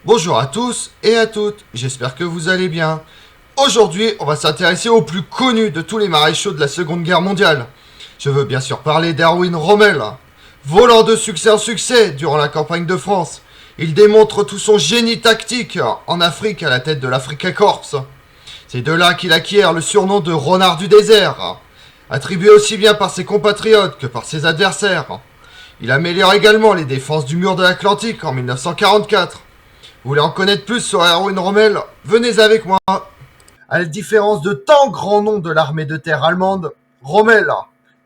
Bonjour à tous et à toutes, j'espère que vous allez bien. Aujourd'hui, on va s'intéresser au plus connu de tous les maréchaux de la Seconde Guerre mondiale. Je veux bien sûr parler d'Erwin Rommel. Volant de succès en succès durant la campagne de France, il démontre tout son génie tactique en Afrique à la tête de l'Africa Corps. C'est de là qu'il acquiert le surnom de Renard du désert, attribué aussi bien par ses compatriotes que par ses adversaires. Il améliore également les défenses du mur de l'Atlantique en 1944. Vous voulez en connaître plus sur Erwin Rommel? Venez avec moi. À la différence de tant grands noms de l'armée de terre allemande, Rommel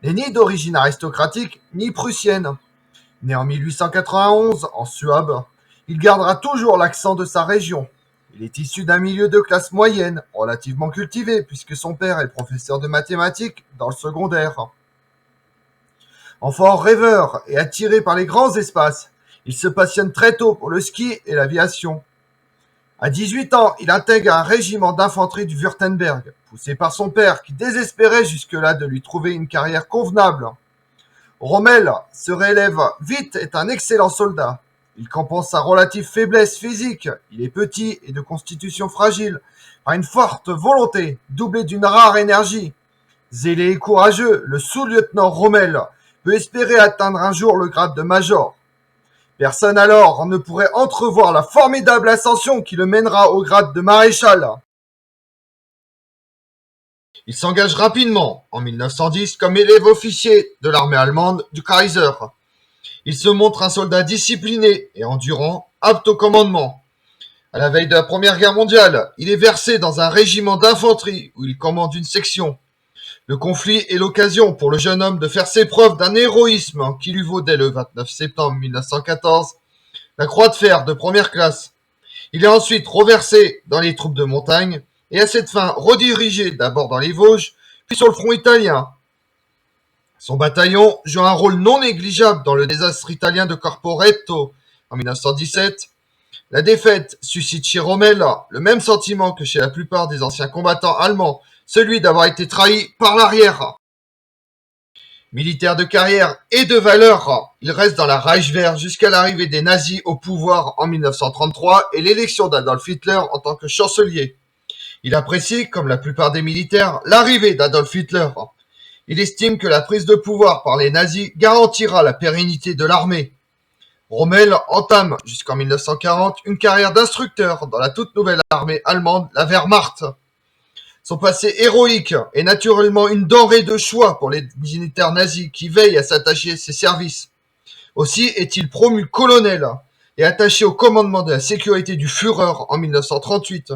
n'est ni d'origine aristocratique ni prussienne. Né en 1891 en Suabe, il gardera toujours l'accent de sa région. Il est issu d'un milieu de classe moyenne, relativement cultivé, puisque son père est professeur de mathématiques dans le secondaire. Enfant rêveur et attiré par les grands espaces, il se passionne très tôt pour le ski et l'aviation. À 18 ans, il intègre un régiment d'infanterie du Württemberg, poussé par son père qui désespérait jusque-là de lui trouver une carrière convenable. Rommel se relève vite et est un excellent soldat. Il compense sa relative faiblesse physique, il est petit et de constitution fragile, par une forte volonté, doublée d'une rare énergie. Zélé et courageux, le sous-lieutenant Rommel peut espérer atteindre un jour le grade de major. Personne alors ne pourrait entrevoir la formidable ascension qui le mènera au grade de maréchal. Il s'engage rapidement, en 1910, comme élève officier de l'armée allemande du Kaiser. Il se montre un soldat discipliné et endurant, apte au commandement. À la veille de la Première Guerre mondiale, il est versé dans un régiment d'infanterie où il commande une section. Le conflit est l'occasion pour le jeune homme de faire ses preuves d'un héroïsme qui lui vaut dès le 29 septembre 1914 la croix de fer de première classe. Il est ensuite reversé dans les troupes de montagne et à cette fin redirigé d'abord dans les Vosges, puis sur le front italien. Son bataillon joue un rôle non négligeable dans le désastre italien de Corporetto en 1917. La défaite suscite chez Rommel le même sentiment que chez la plupart des anciens combattants allemands, celui d'avoir été trahi par l'arrière. Militaire de carrière et de valeur, il reste dans la Reichswehr jusqu'à l'arrivée des nazis au pouvoir en 1933 et l'élection d'Adolf Hitler en tant que chancelier. Il apprécie, comme la plupart des militaires, l'arrivée d'Adolf Hitler. Il estime que la prise de pouvoir par les nazis garantira la pérennité de l'armée. Rommel entame jusqu'en 1940 une carrière d'instructeur dans la toute nouvelle armée allemande, la Wehrmacht. Son passé héroïque est naturellement une denrée de choix pour les militaires nazis qui veillent à s'attacher à ses services. Aussi est-il promu colonel et attaché au commandement de la sécurité du Führer en 1938.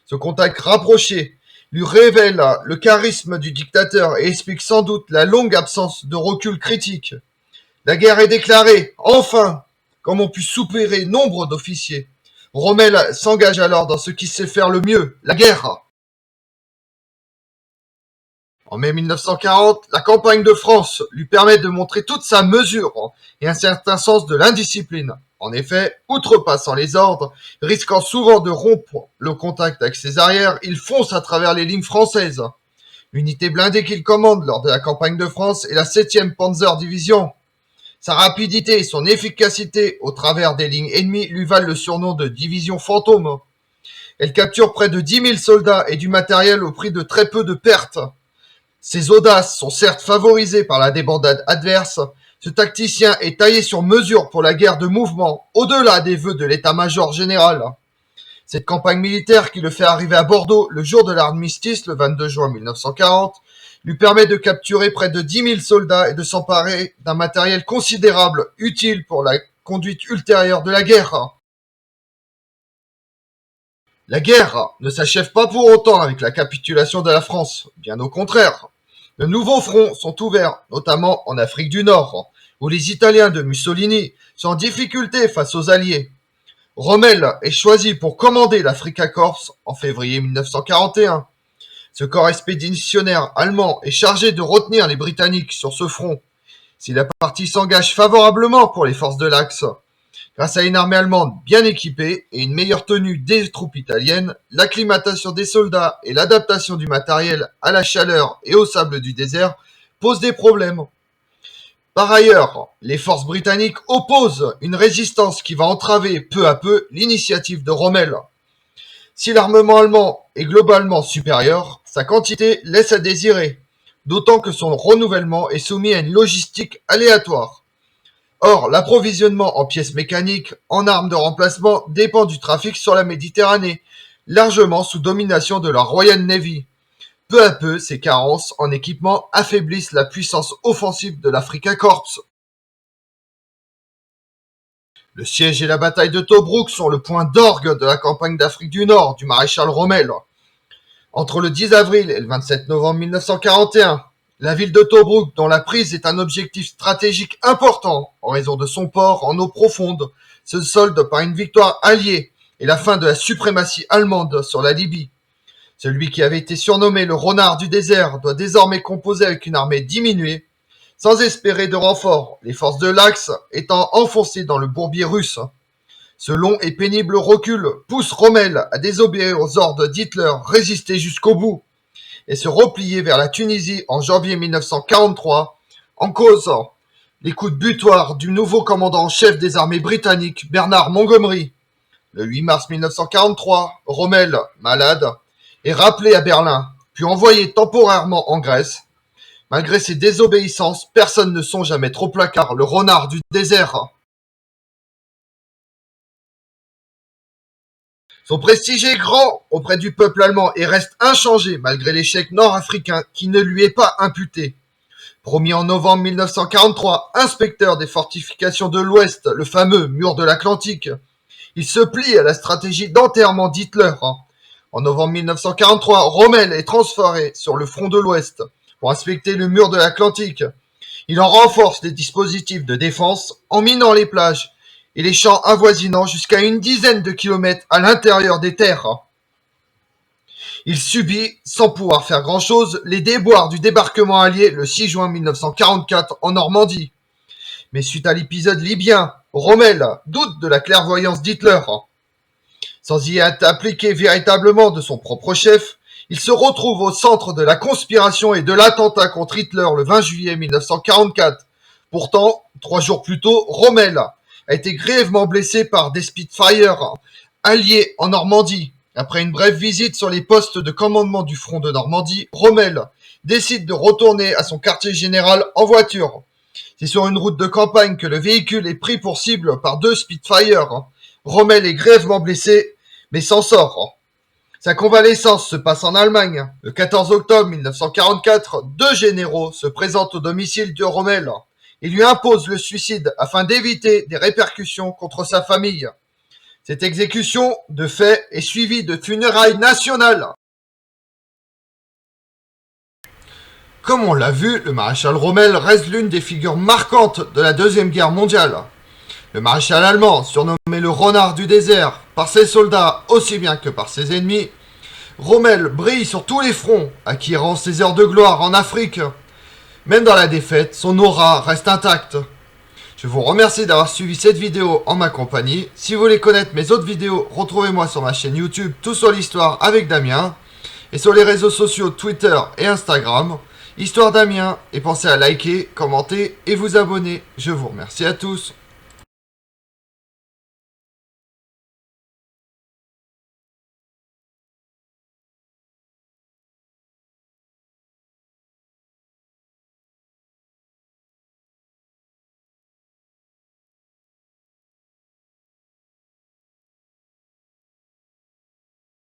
Ce contact rapproché lui révèle le charisme du dictateur et explique sans doute la longue absence de recul critique. La guerre est déclarée, enfin, comme ont pu soupirer nombre d'officiers. Rommel s'engage alors dans ce qui sait faire le mieux, la guerre. En mai 1940, la campagne de France lui permet de montrer toute sa mesure et un certain sens de l'indiscipline. En effet, outrepassant les ordres, risquant souvent de rompre le contact avec ses arrières, il fonce à travers les lignes françaises. L'unité blindée qu'il commande lors de la campagne de France est la 7e Panzer Division. Sa rapidité et son efficacité au travers des lignes ennemies lui valent le surnom de division fantôme. Elle capture près de 10 000 soldats et du matériel au prix de très peu de pertes. Ses audaces sont certes favorisées par la débandade adverse, ce tacticien est taillé sur mesure pour la guerre de mouvement, au-delà des vœux de l'état-major général. Cette campagne militaire qui le fait arriver à Bordeaux le jour de l'armistice, le 22 juin 1940, lui permet de capturer près de 10 000 soldats et de s'emparer d'un matériel considérable, utile pour la conduite ultérieure de la guerre. La guerre ne s'achève pas pour autant avec la capitulation de la France, bien au contraire. De nouveaux fronts sont ouverts, notamment en Afrique du Nord, où les Italiens de Mussolini sont en difficulté face aux Alliés. Rommel est choisi pour commander l'Africa Corps en février 1941. Ce corps expéditionnaire allemand est chargé de retenir les Britanniques sur ce front. Si la partie s'engage favorablement pour les forces de l'Axe, grâce à une armée allemande bien équipée et une meilleure tenue des troupes italiennes, l'acclimatation des soldats et l'adaptation du matériel à la chaleur et au sable du désert posent des problèmes. Par ailleurs, les forces britanniques opposent une résistance qui va entraver peu à peu l'initiative de Rommel. Si l'armement allemand est globalement supérieur, sa quantité laisse à désirer, d'autant que son renouvellement est soumis à une logistique aléatoire. Or, l'approvisionnement en pièces mécaniques, en armes de remplacement dépend du trafic sur la Méditerranée, largement sous domination de la Royal Navy. Peu à peu, ces carences en équipement affaiblissent la puissance offensive de l'Afrika Korps. Le siège et la bataille de Tobrouk sont le point d'orgue de la campagne d'Afrique du Nord du maréchal Rommel. Entre le 10 avril et le 27 novembre 1941, la ville de Tobrouk, dont la prise est un objectif stratégique important en raison de son port en eau profonde, se solde par une victoire alliée et la fin de la suprématie allemande sur la Libye. Celui qui avait été surnommé le renard du désert doit désormais composer avec une armée diminuée, sans espérer de renfort, les forces de l'Axe étant enfoncées dans le bourbier russe. Ce long et pénible recul pousse Rommel à désobéir aux ordres d'Hitler, résister jusqu'au bout, et se replier vers la Tunisie en janvier 1943, en causant les coups de butoir du nouveau commandant en chef des armées britanniques, Bernard Montgomery. Le 8 mars 1943, Rommel, malade, est rappelé à Berlin, puis envoyé temporairement en Grèce. Malgré ses désobéissances, personne ne songe à mettre au placard le renard du désert. Son prestige est grand auprès du peuple allemand et reste inchangé malgré l'échec nord-africain qui ne lui est pas imputé. Promis en novembre 1943, inspecteur des fortifications de l'Ouest, le fameux mur de l'Atlantique, il se plie à la stratégie d'enterrement d'Hitler. En novembre 1943, Rommel est transféré sur le front de l'Ouest pour inspecter le mur de l'Atlantique. Il en renforce les dispositifs de défense en minant les plages et les champs avoisinants jusqu'à une dizaine de kilomètres à l'intérieur des terres. Il subit, sans pouvoir faire grand-chose, les déboires du débarquement allié le 6 juin 1944 en Normandie. Mais suite à l'épisode libyen, Rommel doute de la clairvoyance d'Hitler. Sans y être appliqué véritablement de son propre chef, il se retrouve au centre de la conspiration et de l'attentat contre Hitler le 20 juillet 1944. Pourtant, 3 jours plus tôt, Rommel a été grièvement blessé par des Spitfire alliés en Normandie. Après une brève visite sur les postes de commandement du front de Normandie, Rommel décide de retourner à son quartier général en voiture. C'est sur une route de campagne que le véhicule est pris pour cible par 2 Spitfire. Rommel est grièvement blessé, mais s'en sort. Sa convalescence se passe en Allemagne. Le 14 octobre 1944, 2 généraux se présentent au domicile de Rommel et lui imposent le suicide afin d'éviter des répercussions contre sa famille. Cette exécution, de fait, est suivie de funérailles nationales. Comme on l'a vu, le maréchal Rommel reste l'une des figures marquantes de la Deuxième Guerre mondiale. Le maréchal allemand, surnommé le renard du désert par ses soldats aussi bien que par ses ennemis, Rommel brille sur tous les fronts, acquérant ses heures de gloire en Afrique. Même dans la défaite, son aura reste intacte. Je vous remercie d'avoir suivi cette vidéo en ma compagnie. Si vous voulez connaître mes autres vidéos, retrouvez-moi sur ma chaîne YouTube Tout sur l'Histoire avec Damien et sur les réseaux sociaux Twitter et Instagram, Histoire Damien, et pensez à liker, commenter et vous abonner. Je vous remercie à tous.